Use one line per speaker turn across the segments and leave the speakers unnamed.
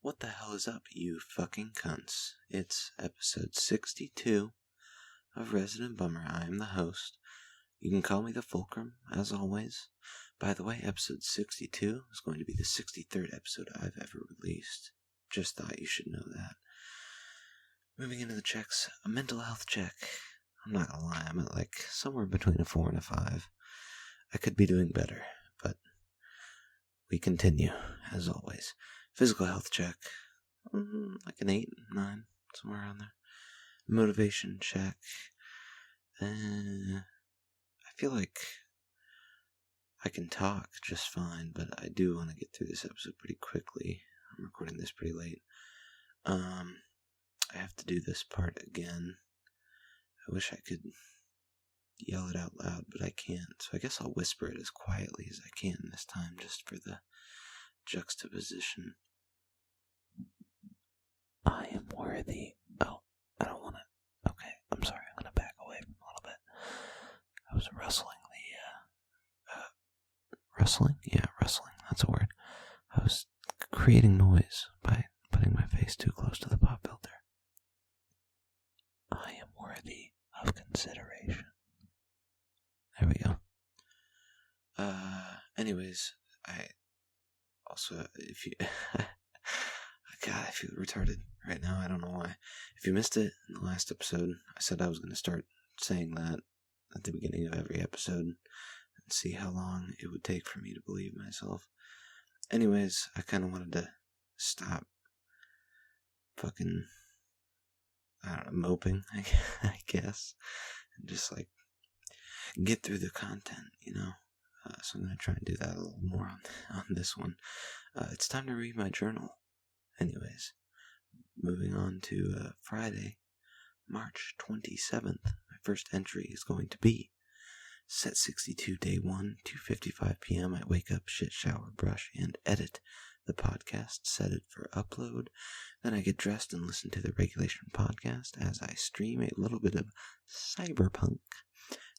What the hell is up, you fucking cunts? It's episode 62 of Resident Bummer. I am the host. You can call me the Fulcrum, as always. By the way, episode 62 is going to be the 63rd episode I've ever released. Just thought you should know that. Moving into the checks, a mental health check. I'm not gonna lie, I'm at like somewhere between a 4 and a 5. I could be doing better, but we continue, as always. Physical health check, like an 8, 9, somewhere around there. Motivation check. I feel like I can talk just fine, but I do want to get through this episode pretty quickly. I'm recording this pretty late. I have to do this part again. I wish I could yell it out loud, but I can't. So I guess I'll whisper it as quietly as I can this time, just for the juxtaposition. I am worthy. Oh, I don't want to. Okay, I'm sorry. I'm going to back away from a little bit. I was rustling rustling? Yeah, rustling. That's a word. I was creating noise by putting my face too close to the pop filter. I am worthy of consideration. There we go. Anyways, I also, if you, God, I feel retarded right now. I don't know why. If you missed it in the last episode, I said I was going to start saying that at the beginning of every episode and see how long it would take for me to believe myself. Anyways, I kind of wanted to stop fucking, I don't know, moping, I guess, and just like get through the content, you know. So I'm going to try and do that a little more on this one. It's time to read my journal. Anyways, moving on to Friday, March 27th. My first entry is going to be set 62, day 1, 2:55 p.m. I wake up, shit, shower, brush, and edit the podcast, set it for upload. Then I get dressed and listen to the Regulation podcast as I stream a little bit of Cyberpunk.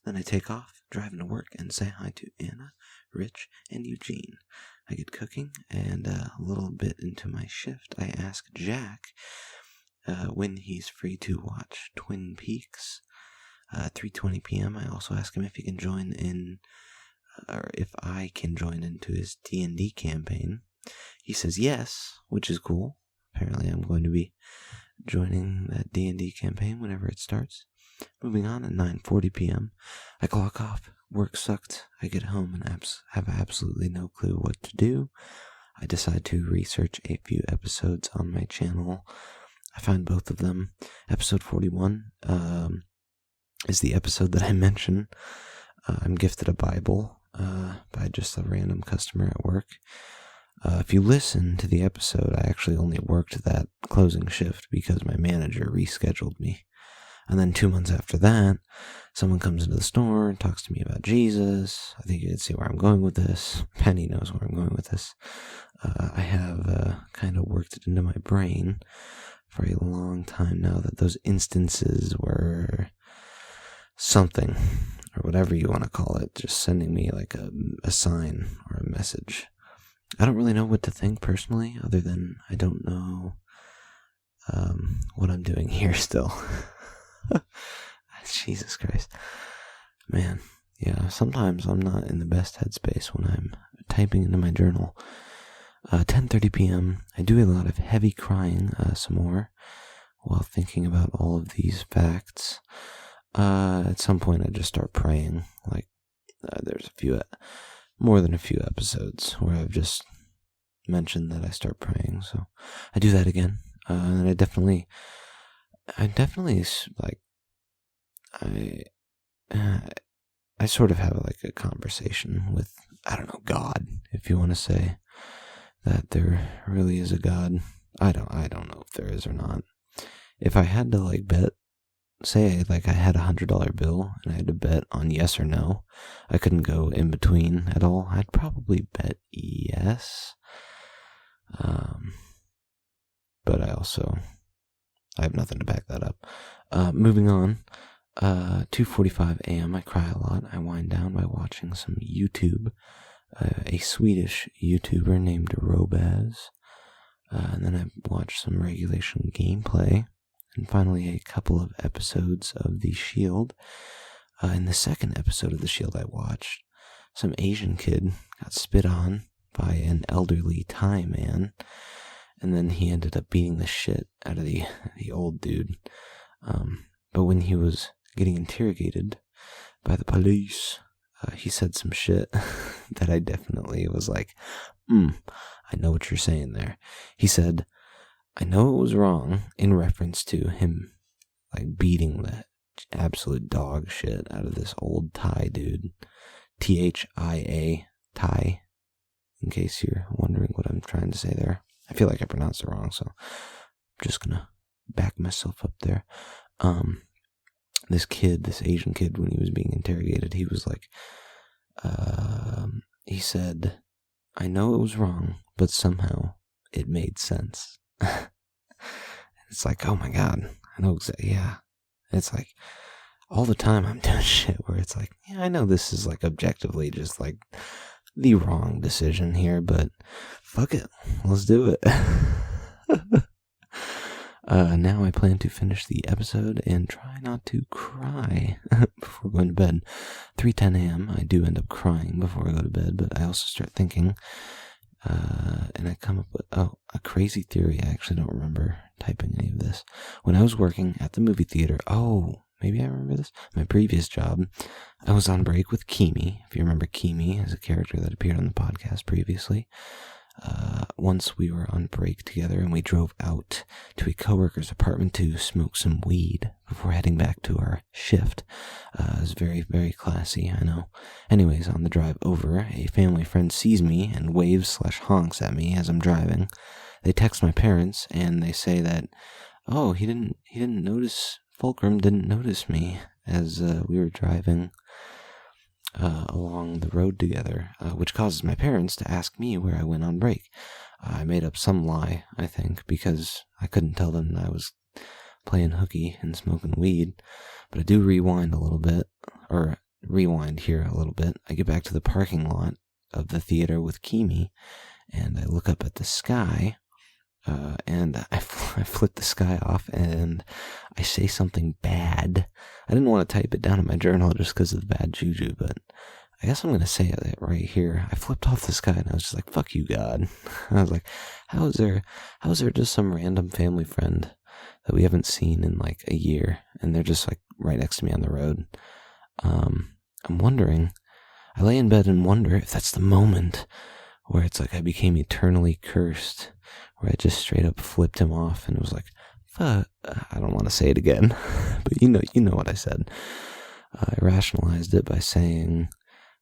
Then I take off, drive into work, and say hi to Anna, Rich, and Eugene. I get cooking, and a little bit into my shift, I ask Jack when he's free to watch Twin Peaks. 3:20 p.m. I also ask him if he can join in, or if I can join into his D&D campaign. He says yes, which is cool. Apparently I'm going to be joining that D&D campaign whenever it starts. Moving on at 9:40 p.m. I clock off. Work sucked. I get home and have absolutely no clue what to do. I decide to research a few episodes on my channel. I find both of them. Episode 41 is the episode that I mentioned. I'm gifted a Bible by just a random customer at work. If you listen to the episode, I actually only worked that closing shift because my manager rescheduled me. And then 2 months after that, someone comes into the store and talks to me about Jesus. I think you can see where I'm going with this. Penny knows where I'm going with this. I have kind of worked it into my brain for a long time now that those instances were something, or whatever you want to call it, just sending me like a sign or a message. I don't really know what to think personally, other than I don't know what I'm doing here still. Jesus Christ. Man, yeah, sometimes I'm not in the best headspace when I'm typing into my journal. 10:30 p.m. I do a lot of heavy crying some more while thinking about all of these facts. At some point I just start praying. Like, there's more than a few episodes where I've just mentioned that I start praying, so I do that again. And I definitely like, I sort of have like a conversation with, I don't know, God, if you want to say that there really is a God. I don't know if there is or not. If I had to like bet, say like I had $100 bill and I had to bet on yes or no, I couldn't go in between at all, I'd probably bet yes. But I have nothing to back that up. Moving on, 2:45 a.m. I cry a lot. I wind down by watching some YouTube. A Swedish YouTuber named Robaz And then I watched some regulation gameplay, and finally a couple of episodes of The Shield. In the second episode of The Shield I watched, some Asian kid got spit on by an elderly Thai man, and then he ended up beating the shit out of the old dude. But when he was getting interrogated by the police, he said some shit that I definitely was like, I know what you're saying there. He said, I know it was wrong, in reference to him like beating the absolute dog shit out of this old Thai dude. Thia, Thai, in case you're wondering what I'm trying to say there. I feel like I pronounced it wrong, so I'm just gonna back myself up there. This Asian kid, when he was being interrogated, he was like, he said, I know it was wrong, but somehow it made sense. It's like, oh my god, I know exactly, yeah. It's like, all the time I'm doing shit where it's like, yeah, I know this is like objectively just like the wrong decision here, but fuck it, let's do it. Now I plan to finish the episode and try not to cry before going to bed. 3:10 a.m. I do end up crying before I go to bed, but I also start thinking, and I come up with a crazy theory. I actually don't remember typing any of this. When I was working at the movie theater, maybe I remember this. My previous job, I was on break with Kimi. If you remember Kimi as a character that appeared on the podcast previously. Once we were on break together and we drove out to a coworker's apartment to smoke some weed before heading back to our shift. It was very, very classy, I know. Anyways, on the drive over, a family friend sees me and waves/honks at me as I'm driving. They text my parents and they say that, he didn't notice, Fulcrum didn't notice me as we were driving along the road together, which causes my parents to ask me where I went on break. I made up some lie, I think, because I couldn't tell them I was playing hooky and smoking weed, but I do rewind here a little bit. I get back to the parking lot of the theater with Kimi, and I look up at the sky, and I flip the sky off, and I say something bad. I didn't want to type it down in my journal just because of the bad juju, but I guess I'm going to say it right here. I flipped off the sky, and I was just like, fuck you, God. I was like, how is there just some random family friend that we haven't seen in like a year, and they're just like right next to me on the road? I'm wondering, I lay in bed and wonder if that's the moment where it's like I became eternally cursed, where I just straight up flipped him off, and it was like, fuck, I don't want to say it again, but you know what I said. I rationalized it by saying,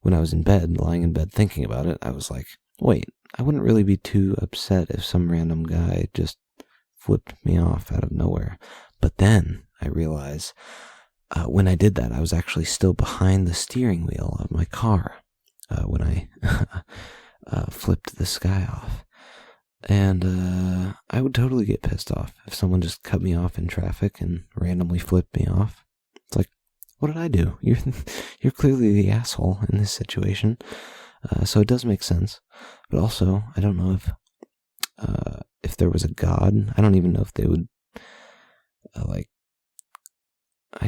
when I was in bed, lying in bed thinking about it, I was like, wait, I wouldn't really be too upset if some random guy just flipped me off out of nowhere. But then I realized, when I did that, I was actually still behind the steering wheel of my car when I flipped the sky off. And I would totally get pissed off if someone just cut me off in traffic and randomly flipped me off. It's like, what did I do? You're clearly the asshole in this situation. So it does make sense. But also, I don't know if there was a God. I don't even know if they would, I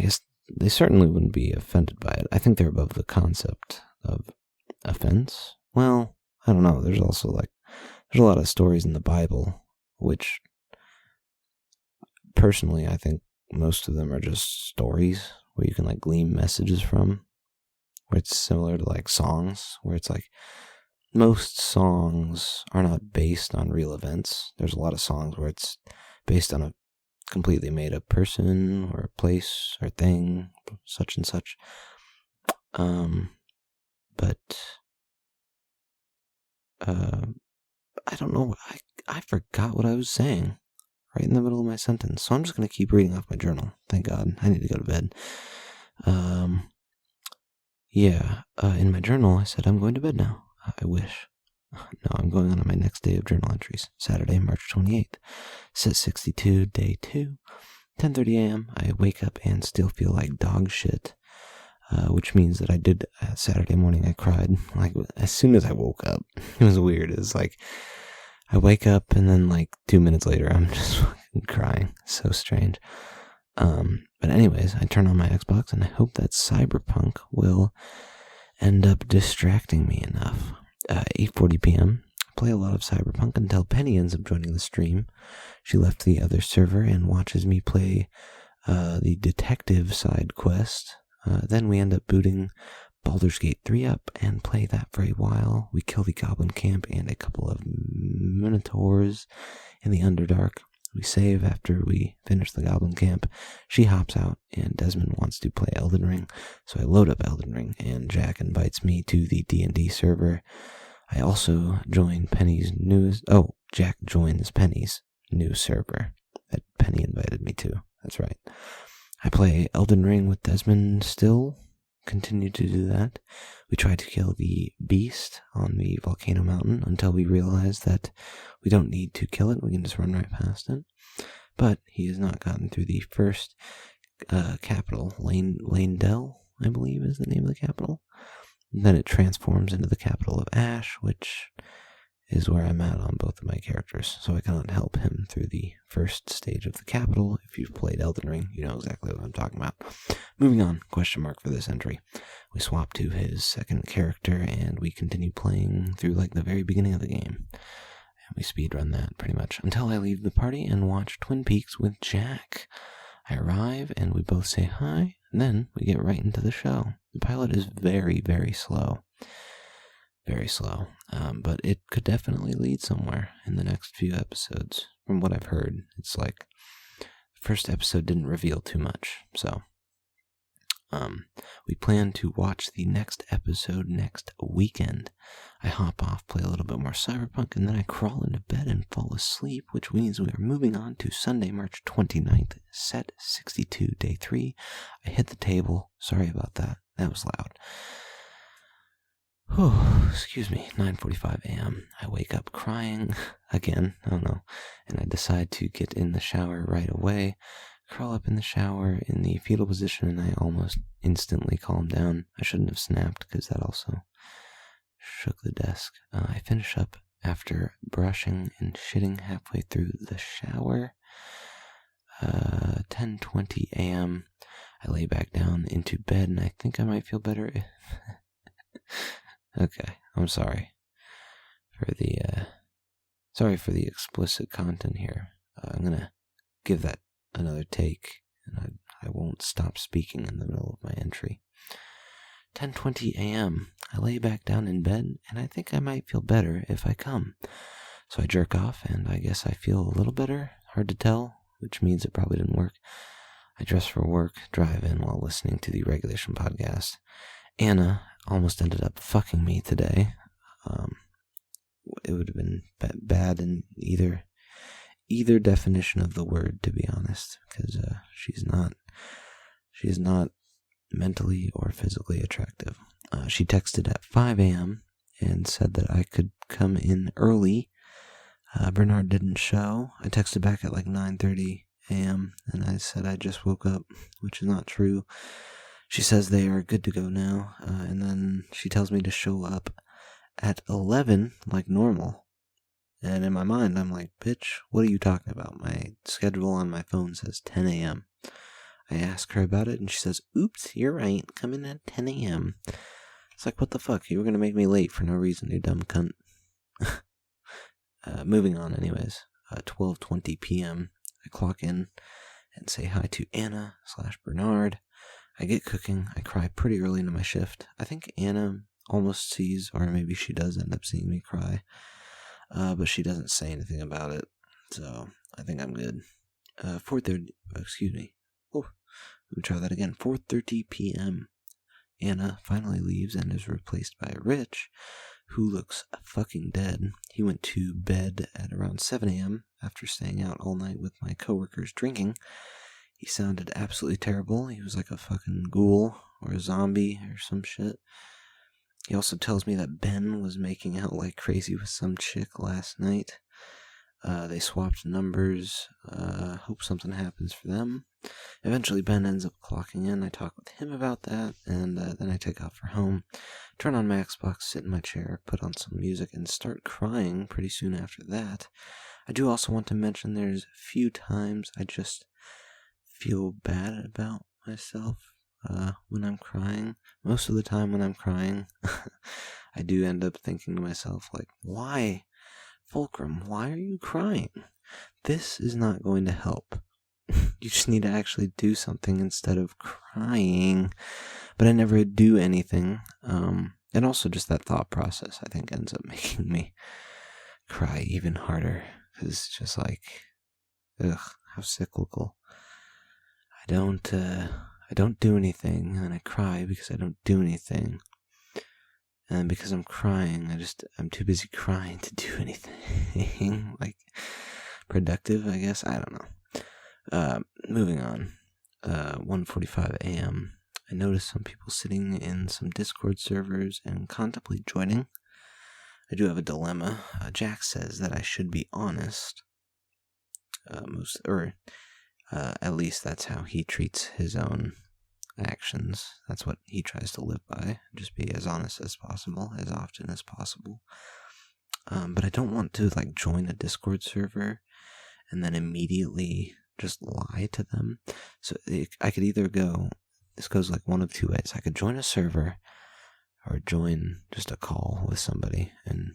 guess they certainly wouldn't be offended by it. I think they're above the concept of offense. Well, I don't know. There's also there's a lot of stories in the Bible, which personally I think most of them are just stories where you can glean messages from, where it's similar to songs, where it's most songs are not based on real events. There's a lot of songs where it's based on a completely made up person or place or thing, such and such. But I don't know. I forgot what I was saying right in the middle of my sentence. So I'm just going to keep reading off my journal. Thank God. I need to go to bed. In my journal, I said I'm going to bed now. I wish. No, I'm going on my next day of journal entries. Saturday, March 28th. Set 62, day 2. 10:30 a.m. I wake up and still feel like dog shit. Which means that I did, Saturday morning I cried, as soon as I woke up. It was weird. It was I wake up and then like 2 minutes later I'm just fucking crying. So strange. But anyways, I turn on my Xbox and I hope that Cyberpunk will end up distracting me enough. 8:40 p.m. I play a lot of Cyberpunk until Penny ends up joining the stream. She left the other server and watches me play the detective side quest. Then we end up booting Baldur's Gate 3 up and play that for a while. We kill the Goblin Camp and a couple of Minotaurs in the Underdark. We save after we finish the Goblin Camp. She hops out and Desmond wants to play Elden Ring. So I load up Elden Ring and Jack invites me to the D&D server. I also join Penny's Jack joins Penny's new server that Penny invited me to. That's right. I play Elden Ring with Desmond still. Continue to do that. We try to kill the beast on the volcano mountain until we realize that we don't need to kill it. We can just run right past it. But he has not gotten through the first capital, Lanedell, I believe is the name of the capital. And then it transforms into the capital of Ash, which is where I'm at on both of my characters. So I cannot help him through the first stage of the capital. If you've played Elden Ring, you know exactly what I'm talking about. Moving on, question mark for this entry. We swap to his second character and we continue playing through like the very beginning of the game. And we speedrun that pretty much until I leave the party and watch Twin Peaks with Jack. I arrive and we both say hi, and then we get right into the show. The pilot is very, very slow. Very slow, but it could definitely lead somewhere in the next few episodes. From what I've heard, it's like the first episode didn't reveal too much, so we plan to watch the next episode next weekend. I hop off, play a little bit more Cyberpunk, and then I crawl into bed and fall asleep, which means we are moving on to Sunday, March 29th, set 62, day 3. I hit the table. Sorry about that. That was loud. Oh, excuse me, 9:45 a.m. I wake up crying again, oh no, and I decide to get in the shower right away, crawl up in the shower in the fetal position, and I almost instantly calm down. I shouldn't have snapped because that also shook the desk. I finish up after brushing and shitting halfway through the shower. 10:20 a.m. I lay back down into bed, and I think I might feel better if... Okay, I'm sorry for the explicit content here. I'm gonna give that another take, and I won't stop speaking in the middle of my entry. 10:20 a.m. I lay back down in bed, and I think I might feel better if I come. So I jerk off, and I guess I feel a little better. Hard to tell, which means it probably didn't work. I dress for work, drive in while listening to the Regulation podcast. Anna almost ended up fucking me today. It would have been bad in either definition of the word, to be honest, because she's not mentally or physically attractive. She texted at 5 a.m. and said that I could come in early. Bernard didn't show. I texted back at like 9:30 a.m. and I said I just woke up, which is not true. She says they are good to go now, and then she tells me to show up at 11 like normal. And in my mind, I'm like, bitch, what are you talking about? My schedule on my phone says 10 a.m. I ask her about it, and she says, oops, you're right, come in at 10 a.m. It's like, what the fuck? You were going to make me late for no reason, you dumb cunt. Moving on anyways, 12:20 p.m. I clock in and say hi to Anna/Bernard. I get cooking. I cry pretty early into my shift. I think Anna almost sees, or maybe she does end up seeing me cry, but she doesn't say anything about it, so I think I'm good. 4:30, excuse me. Oh, let me try that again. 4:30 p.m. Anna finally leaves and is replaced by Rich, who looks fucking dead. He went to bed at around 7 a.m. after staying out all night with my coworkers drinking. He sounded absolutely terrible. He was like a fucking ghoul or a zombie or some shit. He also tells me that Ben was making out like crazy with some chick last night. They swapped numbers. Hope something happens for them. Eventually, Ben ends up clocking in. I talk with him about that, and then I take off for home. Turn on my Xbox, sit in my chair, put on some music, and start crying pretty soon after that. I do also want to mention there's a few times I just feel bad about myself when I'm crying. Most of the time when I'm crying, I do end up thinking to myself, like, why? Fulcrum, why are you crying? This is not going to help. You just need to actually do something instead of crying. But I never do anything. And also just that thought process, I think, ends up making me cry even harder. Because it's just like, ugh, how cyclical. I don't do anything, and I cry because I don't do anything. And because I'm crying, I'm too busy crying to do anything, like, productive, I guess, I don't know. Moving on, 1:45 a.m., I noticed some people sitting in some Discord servers and contemplate joining. I do have a dilemma. Jack says that I should be honest, at least that's how he treats his own actions. That's what he tries to live by. Just be as honest as possible, as often as possible. But I don't want to join a Discord server and then immediately just lie to them. So I could either go, this goes one of two ways. I could join a server or join just a call with somebody, and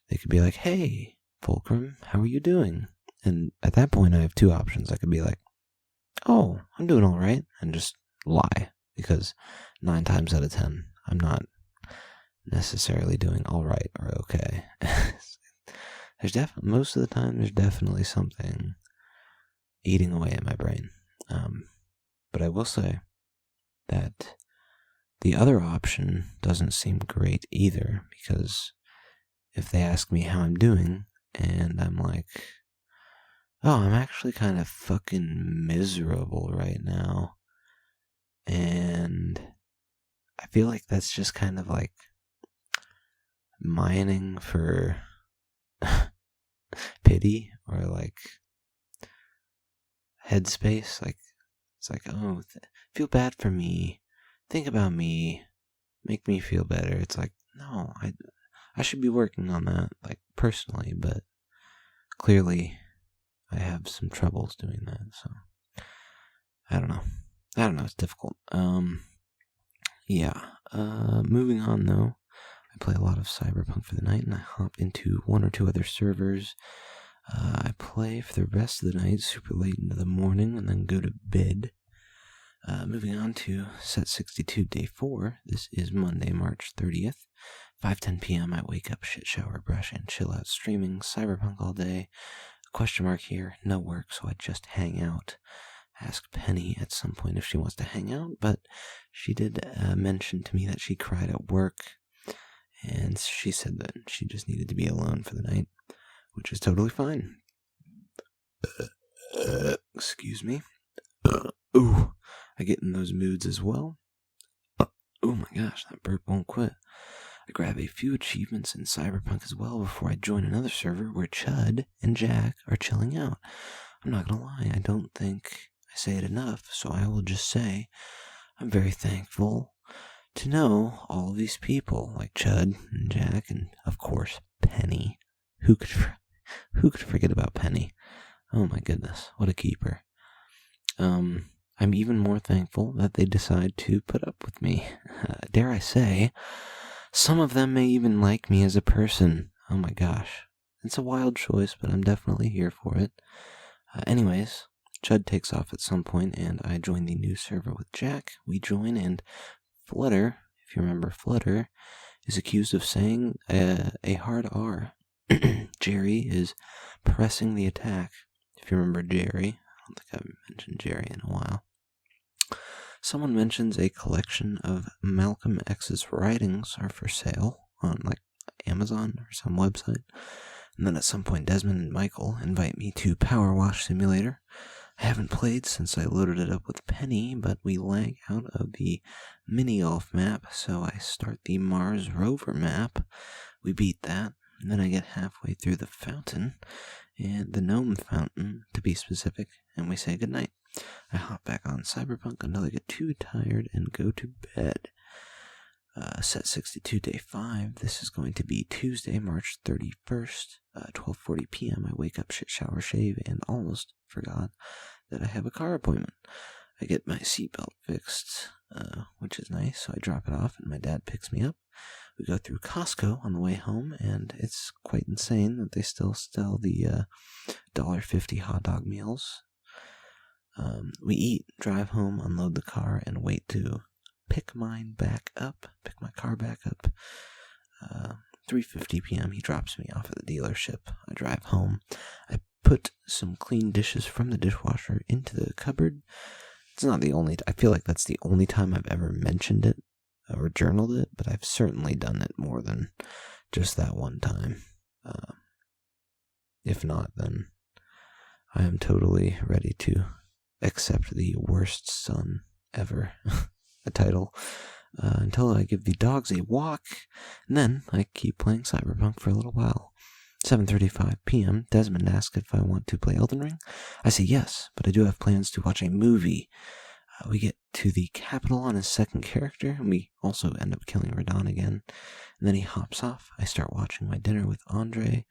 they could be like, hey, Fulcrum, how are you doing? And at that point, I have two options. I could be like, oh, I'm doing all right, and just lie, because 9 times out of 10, I'm not necessarily doing all right or okay. Most of the time, there's definitely something eating away at my brain. But I will say that the other option doesn't seem great either, because if they ask me how I'm doing, and I'm like, oh, I'm actually kind of fucking miserable right now, and I feel like that's just kind of mining for pity or headspace. It's oh, feel bad for me, think about me, make me feel better. It's no, I should be working on that, personally, but clearly I have some troubles doing that, so I don't know, it's difficult. Moving on though, I play a lot of Cyberpunk for the night, and I hop into 1 or 2 other servers. I play for the rest of the night, super late into the morning, and then go to bed. Moving on to set 62, day 4. This is Monday, March 30th. 5:10 p.m. I wake up, shit, shower, brush, and chill out streaming Cyberpunk all day. Question mark here, no work, so I just hang out. Ask Penny at some point if she wants to hang out, but she did mention to me that she cried at work, and she said that she just needed to be alone for the night, which is totally fine. Excuse me. Ooh, I get in those moods as well. Oh my gosh, that burp won't quit. I grab a few achievements in Cyberpunk as well before I join another server where Chud and Jack are chilling out. I'm not gonna lie, I don't think I say it enough, so I will just say I'm very thankful to know all of these people, like Chud and Jack, and of course Penny. Who could forget about Penny? Oh my goodness, what a keeper. I'm even more thankful that they decide to put up with me. Dare I say, some of them may even like me as a person. Oh my gosh. It's a wild choice, but I'm definitely here for it. Anyways, Chud takes off at some point, and I join the new server with Jack. We join, and Flutter, if you remember Flutter, is accused of saying a hard R. Jerry is pressing the attack. If you remember Jerry, I don't think I've mentioned Jerry in a while. Someone mentions a collection of Malcolm X's writings are for sale on Amazon or some website. And then at some point Desmond and Michael invite me to Power Wash Simulator. I haven't played since I loaded it up with Penny, but we lag out of the mini golf map, so I start the Mars rover map. We beat that, and then I get halfway through the fountain, and the gnome fountain, to be specific, and we say goodnight. I hop back on Cyberpunk until I get too tired and go to bed. Set 62, day 5. This is going to be Tuesday, March 31st, 12:40 p.m. I wake up, shit, shower, shave, and almost forgot that I have a car appointment. I get my seatbelt fixed, which is nice, so I drop it off, and my dad picks me up. We go through Costco on the way home, and it's quite insane that they still sell the $1.50 hot dog meals. We eat, drive home, unload the car, and wait to pick my car back up. 3:50 p.m. He drops me off at the dealership. I drive home. I put some clean dishes from the dishwasher into the cupboard. It's not the only... I feel like that's the only time I've ever mentioned it or journaled it, but I've certainly done it more than just that one time. If not, then I am totally ready to accept the worst son ever a title until I give the dogs a walk, and then I keep playing Cyberpunk for a little while. 7:35 p.m. Desmond asks if I want to play Elden Ring. I say yes, but I do have plans to watch a movie. We get to the capital on his second character, and we also end up killing Radon again. And then he hops off. I start watching My Dinner with Andre.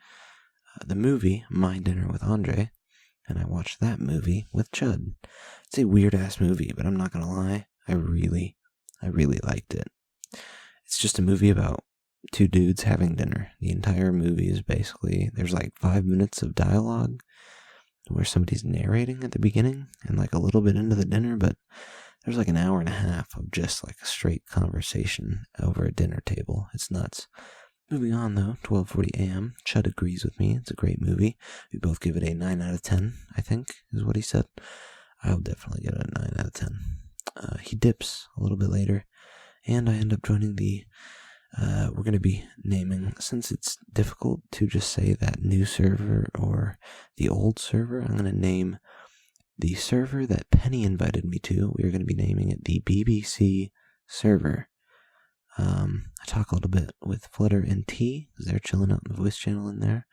The movie, My Dinner with Andre, and I watched that movie with Chud. It's a weird-ass movie, but I'm not gonna lie, I really liked it. It's just a movie about two dudes having dinner. The entire movie is basically, there's like 5 minutes of dialogue where somebody's narrating at the beginning and like a little bit into the dinner, but there's like an hour and a half of just like a straight conversation over a dinner table. It's nuts. Moving on though, 12:40 a.m. Chud agrees with me. It's a great movie. We both give it a 9 out of 10, I think, is what he said. I'll definitely get it a 9 out of 10. He dips a little bit later, and I end up joining the, we're going to be naming, since it's difficult to just say that new server or the old server, I'm going to name the server that Penny invited me to. We're going to be naming it the BBC server. I talk a little bit with Flutter and T, because they're chilling out in the voice channel in there.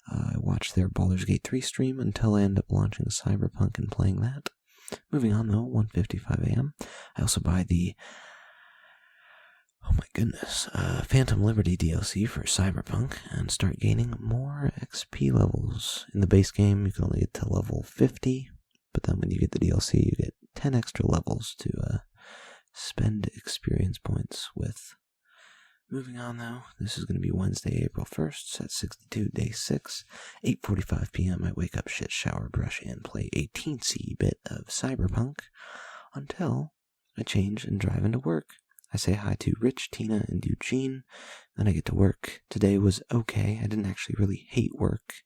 I watch their Baldur's Gate 3 stream until I end up launching Cyberpunk and playing that. Moving on though, 1:55 a.m. I also buy the, oh my goodness, Phantom Liberty DLC for Cyberpunk and start gaining more XP levels. In the base game, you can only get to level 50, but then when you get the DLC, you get 10 extra levels to spend experience points with. Moving on though, this is going to be Wednesday, April 1st, set 62, day 6, 8:45 p.m. I wake up, shit, shower, brush, and play a teensy bit of Cyberpunk until I change and drive into work. I say hi to Rich, Tina, and Eugene, then I get to work. Today was okay. I didn't actually really hate work.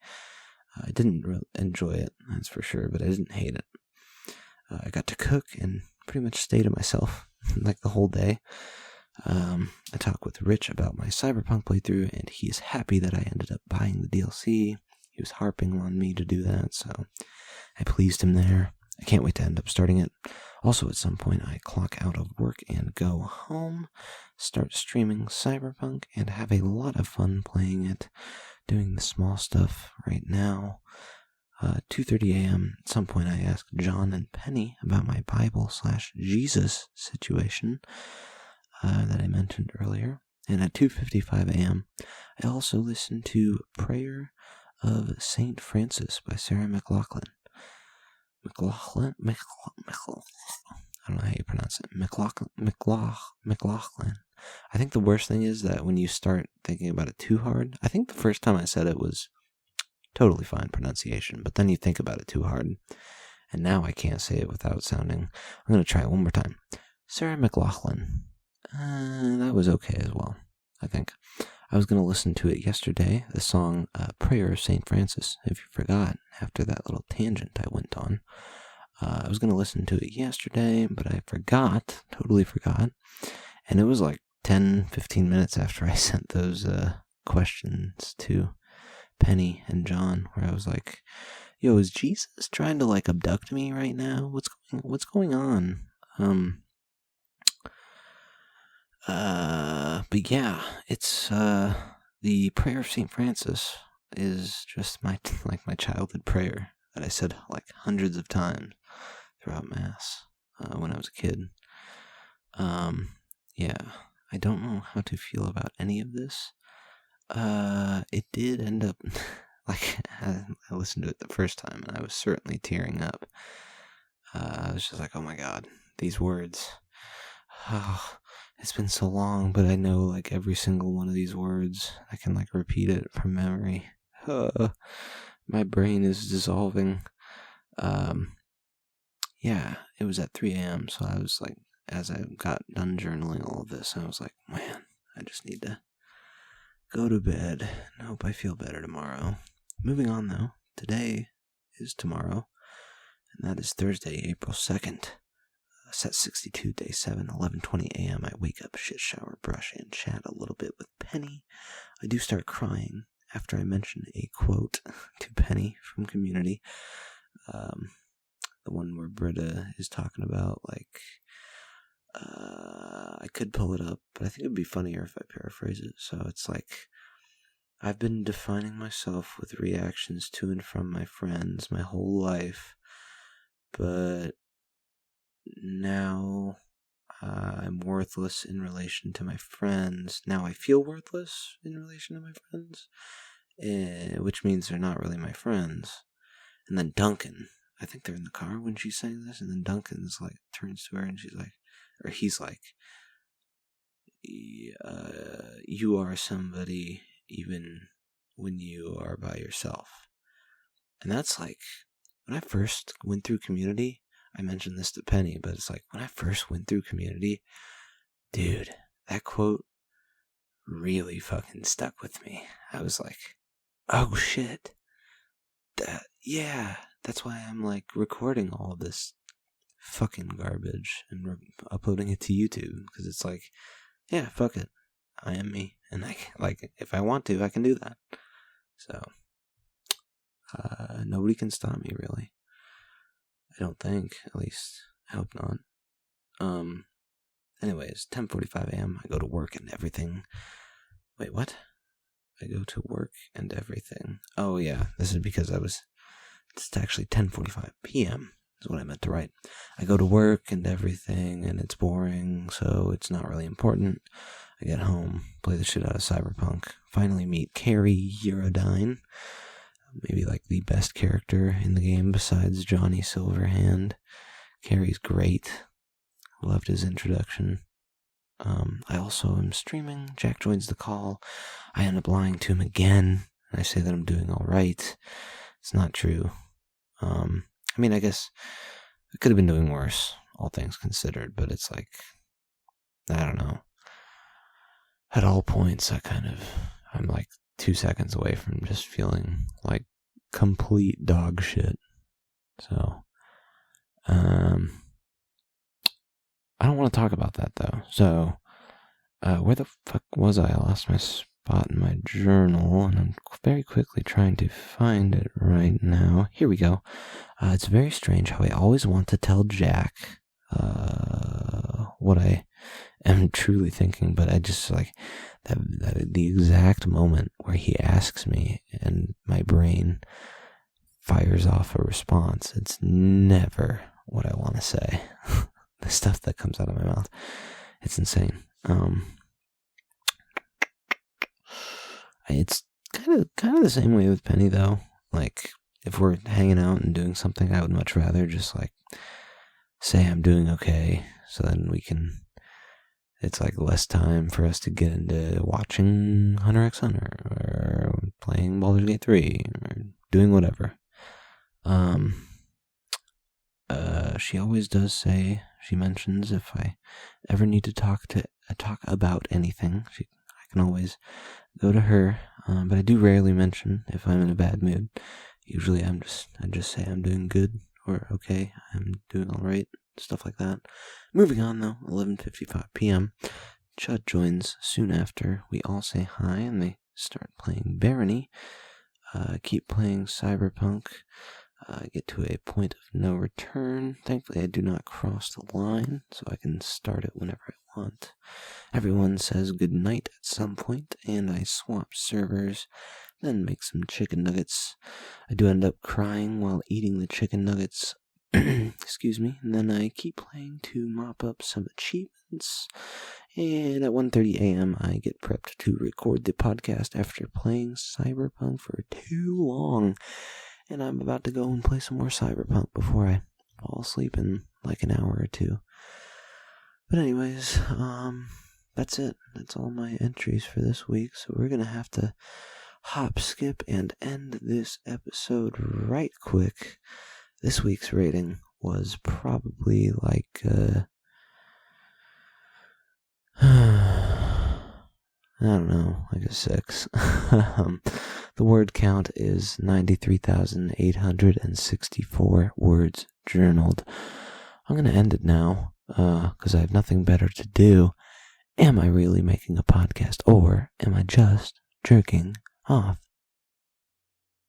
I didn't really enjoy it, that's for sure, but I didn't hate it. I got to cook and pretty much stay to myself like the whole day. I talk with Rich about my Cyberpunk playthrough, and he is happy that I ended up buying the DLC. He was harping on me to do that, so I pleased him there. I can't wait to end up starting it. Also, at some point, I clock out of work and go home, start streaming Cyberpunk, and have a lot of fun playing it, doing the small stuff right now. 2:30 a.m. At some point, I asked John and Penny about my Bible/Jesus situation that I mentioned earlier. And at 2:55 a.m., I also listened to Prayer of St. Francis by Sarah McLachlan. I don't know how you pronounce it. McLachlan. I think the worst thing is that when you start thinking about it too hard, I think the first time I said it was totally fine pronunciation, but then you think about it too hard, and now I can't say it without sounding... I'm going to try it one more time. Sarah McLachlan. That was okay as well, I think. I was going to listen to it yesterday, the song Prayer of St. Francis, if you forgot, after that little tangent I went on. I was going to listen to it yesterday, but I forgot, totally forgot, and it was like 10-15 minutes after I sent those questions to Penny and John, where I was like, yo, is Jesus trying to like abduct me right now? What's going on? But yeah, it's the Prayer of St. Francis is just my childhood prayer that I said like hundreds of times throughout Mass when I was a kid. Yeah, I don't know how to feel about any of this. It did end up, like, I listened to it the first time, and I was certainly tearing up. I was just like, oh my god, these words. Oh, it's been so long, but I know, like, every single one of these words. I can, like, repeat it from memory. My brain is dissolving. Yeah, it was at 3 a.m., so I was like, as I got done journaling all of this, I was like, man, I just need to go to bed and hope I feel better tomorrow. Moving on, though, today is tomorrow, and that is Thursday, April 2nd. Set 62, day 7, 11:20 a.m. I wake up, shit, shower, brush, and chat a little bit with Penny. I do start crying after I mention a quote to Penny from Community. The one where Britta is talking about, like, I could pull it up, but I think it would be funnier if I paraphrase it. So it's like, I've been defining myself with reactions to and from my friends my whole life, but now I'm worthless in relation to my friends. Now I feel worthless in relation to my friends, which means they're not really my friends. And then Duncan, I think they're in the car when she's saying this, and then Duncan's like, turns to her and she's like, or he's like, you are somebody even when you are by yourself. And that's like, when I first went through Community, I mentioned this to Penny, but it's like, when I first went through Community, dude, that quote really fucking stuck with me. I was like, oh shit, that's why I'm like recording all of this fucking garbage and uploading it to YouTube, because it's like, yeah, fuck it, I am me, and if I want to, I can do that. So nobody can stop me, really. I don't think, at least I hope not. Anyways, 10:45 a.m. I go to work and everything. Wait, what? I go to work and everything. Oh yeah, this is because it's actually 10:45 p.m. is what I meant to write. I go to work and everything, and it's boring, so it's not really important. I get home, play the shit out of Cyberpunk, finally meet Carrie Eurodyne, maybe like the best character in the game besides Johnny Silverhand. Carrie's great. Loved his introduction. I also am streaming. Jack joins the call. I end up lying to him again. I say that I'm doing all right. It's not true. I mean, I guess I could have been doing worse, all things considered, but it's like, I don't know. At all points, I'm like 2 seconds away from just feeling like complete dog shit. So, I don't want to talk about that, though. So, where the fuck was I? I lost my spot in my journal, and I'm very quickly trying to find it right now. Here we go. It's very strange how I always want to tell Jack what I am truly thinking, but I just, like, the exact moment where he asks me and my brain fires off a response, it's never what I want to say. The stuff that comes out of my mouth, it's insane. It's kind of the same way with Penny, though. Like, if we're hanging out and doing something, I would much rather just, like, say I'm doing okay, so then it's like less time for us to get into watching Hunter x Hunter, or playing Baldur's Gate 3, or doing whatever. She always does say, she mentions if I ever need to talk about anything, I can always go to her, but I do rarely mention if I'm in a bad mood. Usually I just say I'm doing good, or okay, I'm doing alright, stuff like that. Moving on, though, 11:55 p.m. Chud joins soon after. We all say hi, and they start playing Barony. Keep playing Cyberpunk. Get to a point of no return. Thankfully, I do not cross the line, so I can start it whenever I want. Everyone says goodnight at some point, and I swap servers. then make some chicken nuggets. I do end up crying while eating the chicken nuggets. Excuse me. And then I keep playing to mop up some achievements. And at 1:30 a.m. I get prepped to record the podcast after playing Cyberpunk for too long. And I'm about to go and play some more Cyberpunk before I fall asleep in like an hour or two. But anyways, that's it. That's all my entries for this week. So we're going to have to hop, skip, and end this episode right quick. This week's rating was probably like, I don't know, like a 6. The word count is 93,864 words journaled. I'm going to end it now, because I have nothing better to do. Am I really making a podcast, or am I just jerking off?